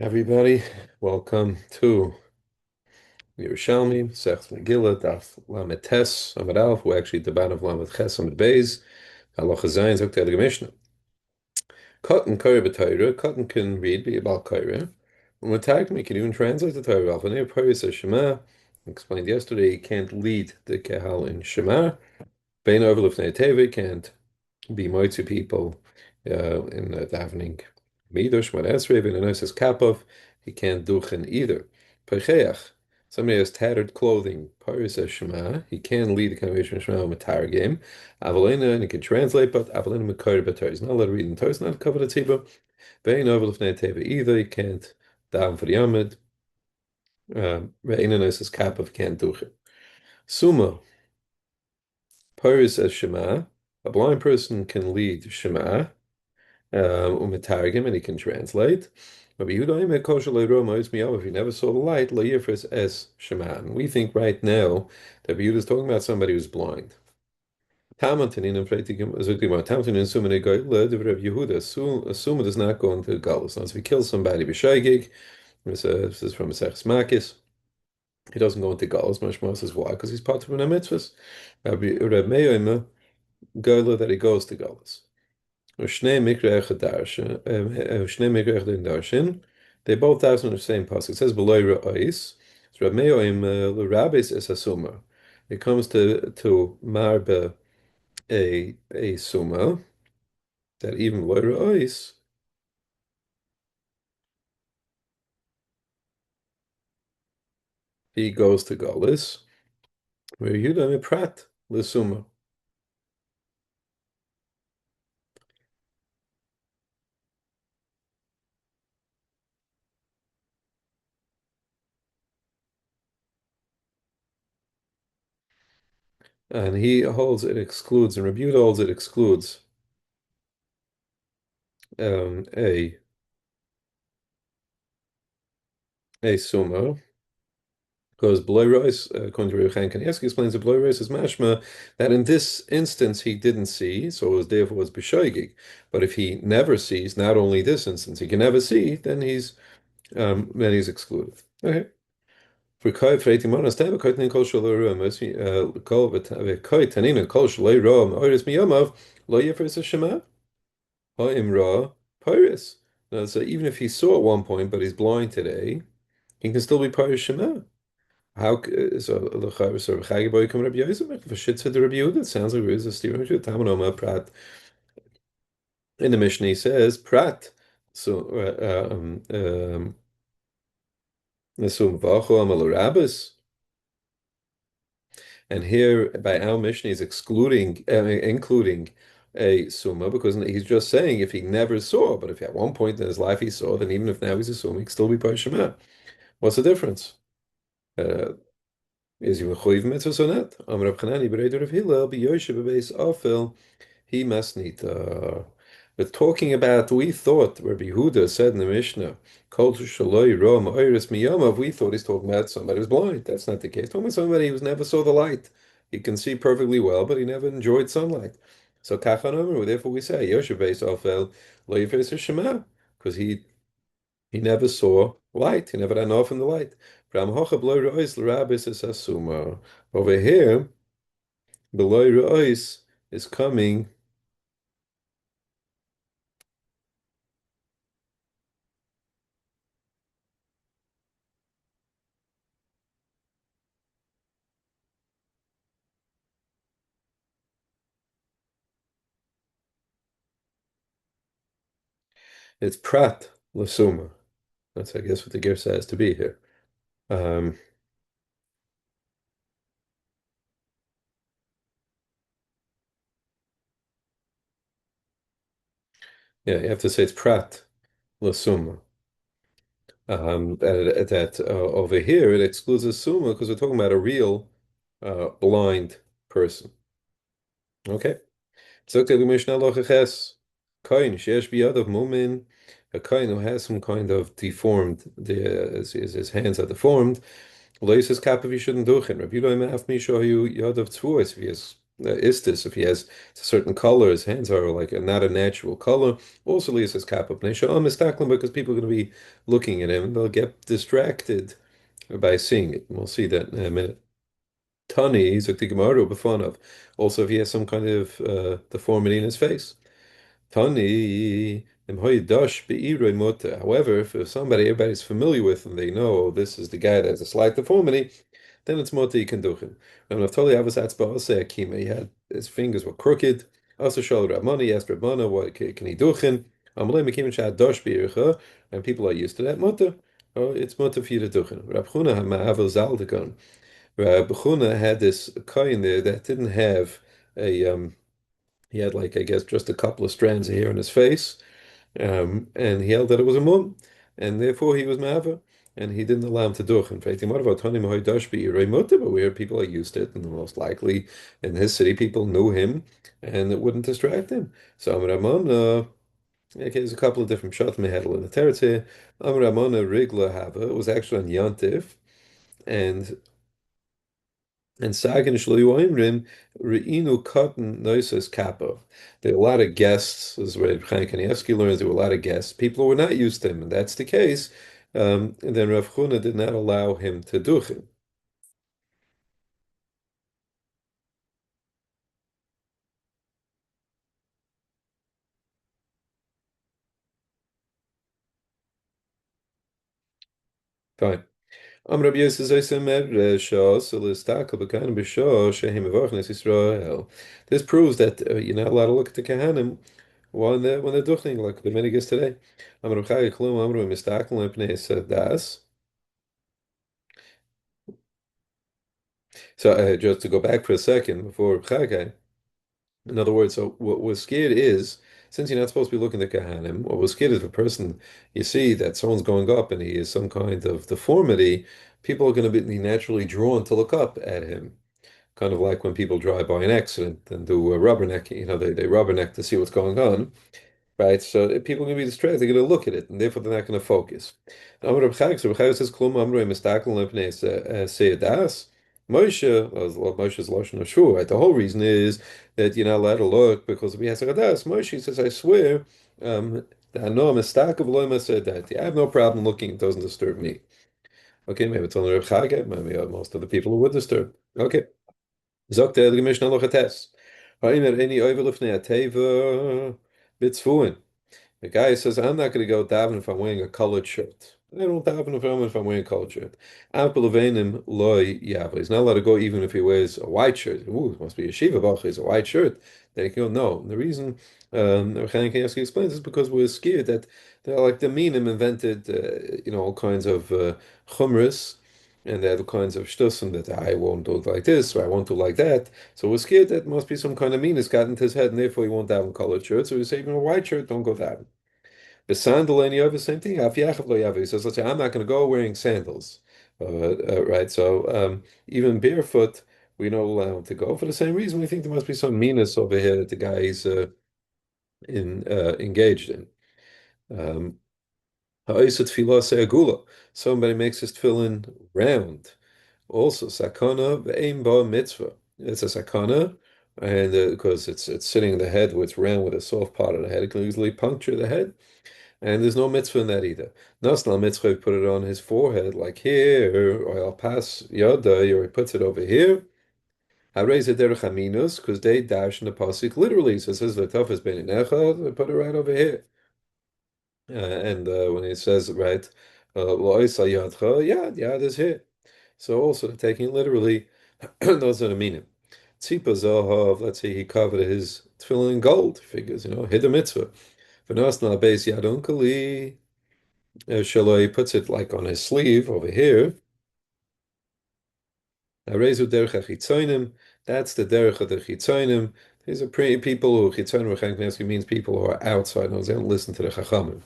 Everybody, welcome to Yerushalmi Megillah Daf Lamed Tes Amud Aleph. We're actually at the bottom of Lamed Ches Amud Beis. Halacha Zayin Zok Teilig Mishnah. Cotton Koreh b'Torah. Cotton can read be about Koreh. When we're tagged, we can even translate the Torah. Alfanei Torah says Shema. Explained yesterday, he can't lead the Kehal in Shema. Bein over Lifnei Teva can't be moitzi people in davening Midrash Shemot Esrei and a says Kapov. He can't duchen either. Pecheach. Somebody has tattered clothing. Paris says Shema. He can lead the congregation of Shema with a game. Avalena, and he can translate, but Avalena Mekar B'Torah. He's not allowed to read in Torah. He's not covered a tzibah. Bein over Lifnei Teva either. He can't daven for the Yamid. Re'ina says Kapov can't duchen. Suma. Paris says Shema. A blind person can lead Shema. Umetargim, and he can translate. If he never saw the light, lo yifres es sheman. We think right now that Yehuda is talking about somebody who's blind. Tamantanin and Freitikim Zukima Tamantanin Sumane Goyle, the Rev Yehuda, assume it does not go into Galus. Now, if he kills somebody b'shaygig, this is from Masechus Makis, he doesn't go into Galus. Mashma says why? Because he's part of an mitzvahs. Reb Meir Goyle that he goes to Galus. Shnei Mikra Darshin. They both darshan in the same pasuk. It says below Ra'is. So Rab Meoim L'Rabis is a summa. It comes to marbe a summa that even below Ra'is he goes to Golis where Yudah Prat L'Summa. And he holds it excludes, and Rabbi Yehuda holds it excludes um, a a summa. Because Bloiros, according to Yochanan Kanievsky, explains that Bloiros is mashma that in this instance he didn't see, so it was therefore was b'shoigig. But if he never sees, not only this instance, he can never see, then he's excluded. Okay. For koi freiti monas teva koi tanin kol shalo ruah kol koi tanin kol shalo ruah oiris miyamav lo yefres hashema ha'im ra pyrus. Now, so even if he saw at one point, but he's blind today, he can still be pyrus shema. How so? So Chagi boy coming up Yosef for shit to the Rabbi Yehuda. It sounds like there's a Stephen Tamanoma Prat. In the Mishnah he says Prat. So so Vacho Amal Rabbis. And here by our Mishnah he's excluding including a summa because he's just saying if he never saw, but if at one point in his life he saw, then even if now he's assuming he can still be Parshema. What's the difference? Uh, is he mechuyev mitzvahs or not? Amar Reb Chanani b'reider Rav Hillel b'yoshev b'beis afel he masnita. But talking about, we thought Rabbi Yehuda said in the Mishnah, Kol shaloi rom oiris miyamav. We thought he's talking about somebody who's blind. That's not the case. Talking about somebody who never saw the light. He can see perfectly well, but he never enjoyed sunlight. So kachan omer. Therefore, we say yoshev b'beis afel lo yifes shema, because he never saw light. He never had enough in the light. Over here, below Re'ois is coming. It's Prat Lasuma. That's, I guess, what the Gersa has to be here. Um, yeah, you have to say it's Prat Lasuma. Over here it excludes a suma because we're talking about a real blind person. Okay. So the Mishnah Lochaches, Koin Shesh Biyadav Mumin, a Koin who has some kind of deformed, his hands are deformed. Lois kappa, he shouldn't do it. Rabbi Yehuda Af Misha Yadav Tzvuos, if he has istis, if he has a certain color, his hands are like not a natural color. Also, Leah says kappa pnei sha'am mistaklim because people are going to be looking at him and they'll get distracted by seeing it. And we'll see that in a minute. Tani, zok the Gemara b'fanav. Also, if he has some kind of deformity in his face. Tani, however, if somebody everybody's familiar with and they know, oh, this is the guy that has a slight deformity, then it's moti kenduchen. Now, Naftali Avos Atzba Ose Akima, he had his fingers were crooked. Also, Shal Rabmana, he asked Rabmana, what can he duchen? Amalei Mekim Shad Dosh Beircha, and people are used to that mutter. Oh, it's mutter for you to duchen. Rab Chuna Hamavel Zaldekon. Rab Chuna had this coin there that didn't have a he had like I guess just a couple of strands of hair in his face, and he held that it was a mum, and therefore he was ma'aver, and he didn't allow him to do it. In fact, but we heard people are used to it, and most likely in his city people knew him, and it wouldn't distract him. So Amar Ramon, okay, there's a couple of different shots we had in the teretz here. Amar Ramon Rigla Hava, it was actually on Yantiv, and Sagin Shloimrim Re'inu Cotton Noises Kappa. There were a lot of guests, as Reb Chaim Kanievsky learns, there were a lot of guests. People were not used to him, and that's the case. And then Rav Chuna did not allow him to do it. Fine. Rabbi Yosef Zoyse Shah, so l'stakel b'kahanim b'shah shehem mevarchnes Yisrael. This proves that you're not allowed to look at the kahanim when they're duching, like the minhag today. Amar Chai Klum Amru mistakel lepnei das. So just to go back for a second before Chagai, in other words, so what we're scared is, since you're not supposed to be looking at Kahanim, what we're scared is if a person, you see that someone's going up and he has some kind of deformity, people are going to be naturally drawn to look up at him. Kind of like when people drive by an accident and do a rubberneck, they rubberneck to see what's going on. Right? So people are going to be distracted. They're going to look at it, and therefore they're not going to focus. Amar Reb Chaim, so Reb Chaim says, "Klum amrei mistakel lepnei seyadas." Moshe, well, Moshe's lashon ashur. Right? The whole reason is that you're not allowed to look because if he has a hadas, Moshe says, "I swear, that I know mistakel v'lo masedat. I have no problem looking. It doesn't disturb me." Okay, maybe it's only Reb Chaim. Maybe most of the people who would disturb. Okay. Sagt der Mishnah noch a test. Haimer any overlifnei ateva bitzfuin. The guy says, I'm not going to go daven if I'm wearing a colored shirt. I don't daven if I'm wearing a colored shirt. Apple Avenim loy yava. He's not allowed to go even if he wears a white shirt. Ooh, it must be a shiva bach. It's a white shirt. Then he can go, no. And the reason Chaim Kanievsky explains is because we're scared that they're like the minim invented, all kinds of chumras and they had all kinds of shtusim that I won't do it like this or I won't do it like that. So we're scared that must be some kind of meanness got into his head, and therefore he won't have a colored shirt. So we say, even a white shirt, don't go down. The sandal and the same thing. He says, let's say, I'm not going to go wearing sandals. Right. So even barefoot, we don't allow him to go for the same reason. We think there must be some meanness over here that the guy is engaged in. Um, Somebody makes his tefillin round. Also, sakana ve'ein ba mitzvah. It's a sakana, and because it's sitting in the head, where it's round with a soft part of the head, it can easily puncture the head. And there's no mitzvah in that either. Nasna mitzvah, put it on his forehead, like here, or I'll pass yada, or he puts it over here. I raise it derech aminus, because they dash in the pasuk literally. So it says v'tafas beinecha, they put it right over here. And when it says right, lo'isa yadcha, yad is here. So also taking it literally, those are the meaning. Tzipa zahav, let's say he covered his tefillin in gold, figures, hid a mitzvah. V'nasna beis yadon kali. Shaloi puts it like on his sleeve over here. Arezu derech achitzonim. That's the derech of the chitzonim. These are people who chitzonim means people who are outside. No, they don't listen to the chachamim.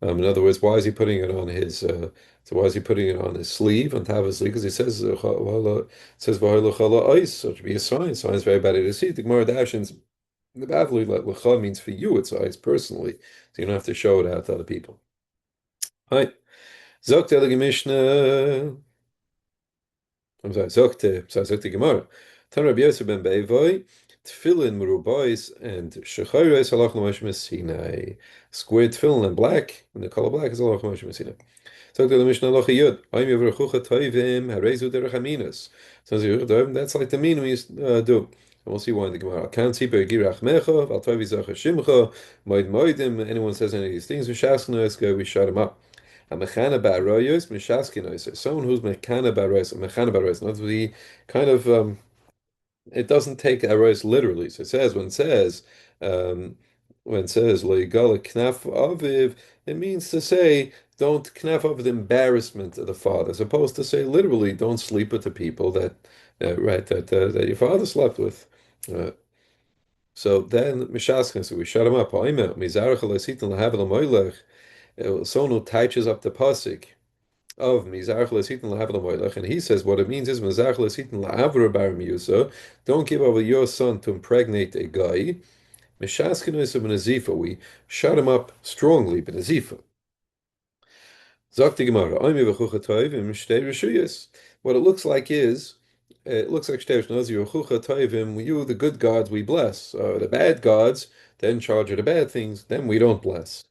In other words, why is he putting it on his? So why is he putting it on his sleeve on top of his sleeve? Because he says it says ice, so it should be a sign. Signs very bad to see. The Gemara Dashins the Bavli lecha means for you it's ice personally, so you don't have to show it out to other people. Hi. Zokte the Mishnah. I'm sorry, Zokte Gemara. Tan Rabbi Yosef ben Beivoi, tefillin merubais and shechayres halach l'Moshe Sinai. Square tefillin and black, and the color black is halach l'Moshe Sinai. So the Mishnah Halacha Yud, Oim Yevrechucha Toivim Harezu Derech Aminos. So that's like the mean we do. And we'll see why in the Gemara. Can't see per Girach Mecha, Val Toivi Zacha Shimcha, Moed Moedim. Anyone says any of these things, we Shaskanois, we shut him up. A mechana ba'aroyos, mishaskinois. Someone who's mechana ba'aroyos, a mechana ba'aroyos. Not the kind of it doesn't take arois literally. So it says um, when it says loigala knaf aviv, it means to say don't knaf of the embarrassment of the father, as opposed to say literally don't sleep with the people that that your father slept with. Uh, so then mishaskin, so we shut him up. Someone who touches up the pasuk of Mizarch Lesitin Lahavla Moilach, and he says what it means is Mizarch Lesitin Lahavra Bar Miusa, don't give over your son to impregnate a guy. Mishaskinus of Nazifa, we shut him up strongly, but Nazifa. Zakti Gemara, Oimi Vachucha Toivim, Shtei Rishuyas. What it looks like is, it looks like Shtei Rishuyas, Vachucha Toivim, you, the good gods, we bless. The bad gods, then charge of the bad things, then we don't bless.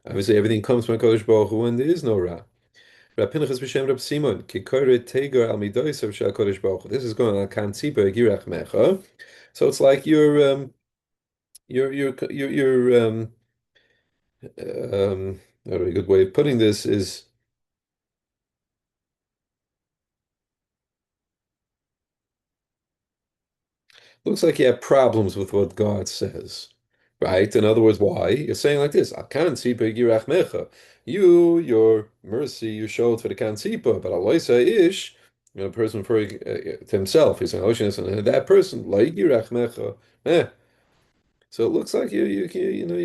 Obviously, everything comes from Kodesh Baruch Hu, and there is no Ra. Rab Pinchas b'Shem Rab Simon ki koret teger al midosav shel Kodesh Baruch Hu. This is going on kan tzipa girach mecha. So it's like a very good way of putting this is looks like you have problems with what God says, right? In other words, why? You're saying like this, Al kan tzipa girach mecha. Your mercy, you showed for the kan tzipa, but aloisa ish. A person referring to himself, he's saying, and that person, like Yirach Mecha, so it looks like you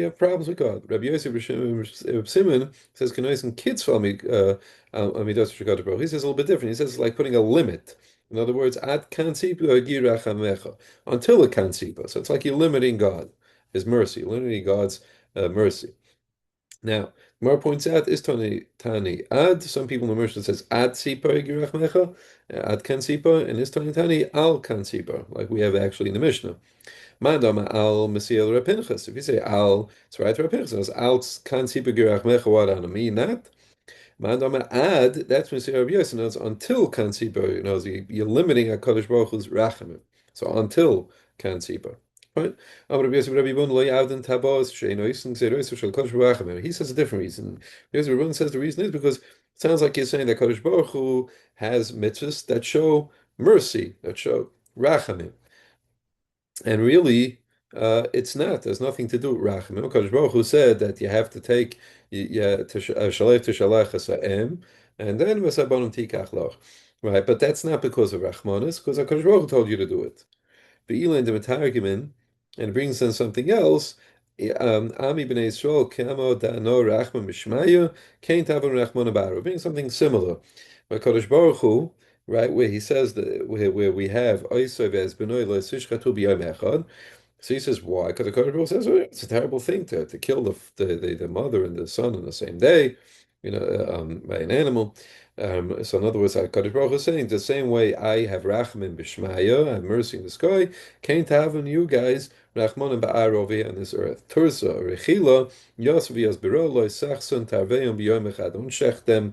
have problems with God. Rabbi Yosef Reb Simon says Kanois kids for me Amidas Shekad Baruch. He says a little bit different. He says it's like putting a limit. In other words, at kansipa girach hamecha until a kansipa. So it's like you're limiting God, His mercy, limiting God's mercy. Now, Mar points out is Tani ad. Some people in the Mishnah says ad sipa girach mecha, ad kansipa, and is Tani al kansipa, like we have actually in the Mishnah. Madama al Mesiel Rapinchas. If you say al, it's right to Rapinchas. Al kan sipa girach mecha, what on mean that? Madama ad, that's Mesiel Rabbi Yosef. It's until kan sipa, you're limiting a Kadosh Baruch Hu's rachamim. So until kan sipa. Right? He says a different reason. Because Rabbi Yosef says the reason is because it sounds like you're saying that Kadosh Baruch Hu has mitzvahs that show mercy, that show rachamim. And really, it's not. There's nothing to do with rachamim. Kadosh Baruch Hu said that you have to take shalef to shalach hasa'em, and then v'sabonim tikach loch. Right, but that's not because of rachmanis, because Kadosh Baruch Hu told you to do it. Be'ilan de Metargimin, and it brings in something else. Ami b'nei Yisrael kamo da'ano rachman b'shmaya kain tavon rachman abaru. Brings something similar. But Kadosh Baruch Hu, right, where he says that where we have oisov as b'noi lo sishchatu b'yom echad. So he says, why? Because the Kodesh Baruch says, it's a terrible thing to kill the mother and the son on the same day, by an animal. So in other words, Kodesh Baruch is saying, the same way I have Rachman b'Shmaya, I have mercy in the sky, can't have on you guys Rachman and Ba'ar over here on this earth. Tursa, Rechila, Yosef Yasbiro, Lo Sachson, Tarveim b'Yom Echad. Don't shech them,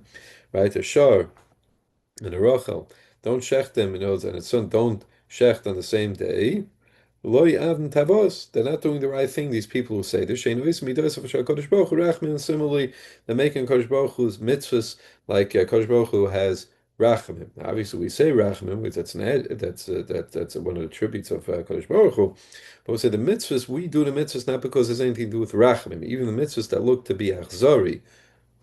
right? A Shar and a Rachel. Don't shech them, and its son, don't shecht on the same day. Loy avn tavos. They're not doing the right thing. These people who say this, Kodesh Baruch Hu rachmin. Similarly, they're making Kodesh Baruch Hu's mitzvahs like Kodesh Baruch Hu has rachamim. Obviously, we say rachamim because that's one of the tributes of Kodesh Baruch Hu. But we say the mitzvahs, we do the mitzvahs not because there's anything to do with rachamim. Even the mitzvahs that look to be achzari,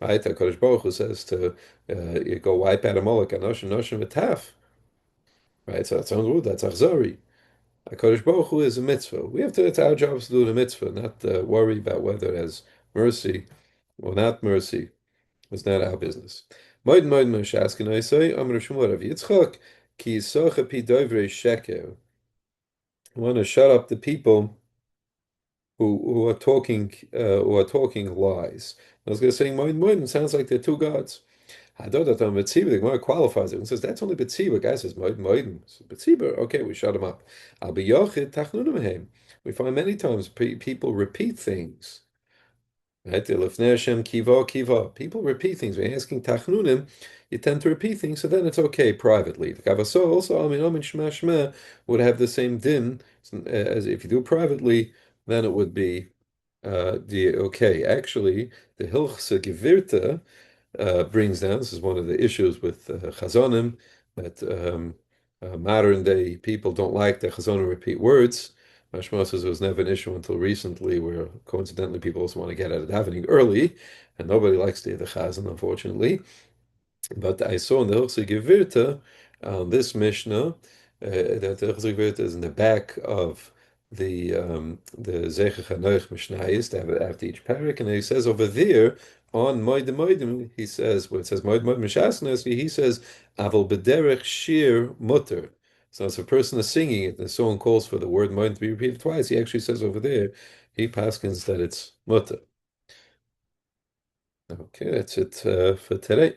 right? That Kodesh Baruch Hu says to you go wipe out a molek anoshim noshim v'taf, right? So that sounds good. That's achzari. HaKadosh Baruch Hu is a mitzvah. We have to, it's our job to do the mitzvah, not worry about whether it has mercy or not mercy. It's not our business. Moed moed Moshe I say, Amr Shmuel Rav Yitzchak, ki socha pi dovrei sheker. I want to shut up the people who are talking lies. I was going to say moed moed, it sounds like they're two gods. Hadodatam Betziba, the Gemara qualifies it and says that's only Betziba. Guy says Moed Moedim. So Betziba, okay, we shut him up. Al Biyochid Tachnunam Mehem. We find many times people repeat things. Right? Lifnei Hashem Kiva Kiva. People repeat things. When you're asking Tachnunim, you tend to repeat things, so then it's okay privately. The Kavaso also Amin Shema Shema would have the same din as if you do it privately, then it would be the okay. Actually, the Hilchse Gevirta brings down. This is one of the issues with Chazonim that modern day people don't like that Chazonim repeat words. Mashma says it was never an issue until recently, where coincidentally people also want to get out of davening early, and nobody likes to hear the Chazan, unfortunately. But I saw in the Hilchse Gevirta, on this Mishnah, that the Hilchse Gevirta is in the back of the Zeicher Chanoich Mishnayis, after each parak, and he says over there on Moed Moedim, he says, where it says Moed Moedim Mishasnas, he says Aval Bederech Shir Mutter. So if a person is singing it, and someone calls for the word Moed to be repeated twice, he actually says over there, he paskins that it's Mutter. Okay, that's it for today.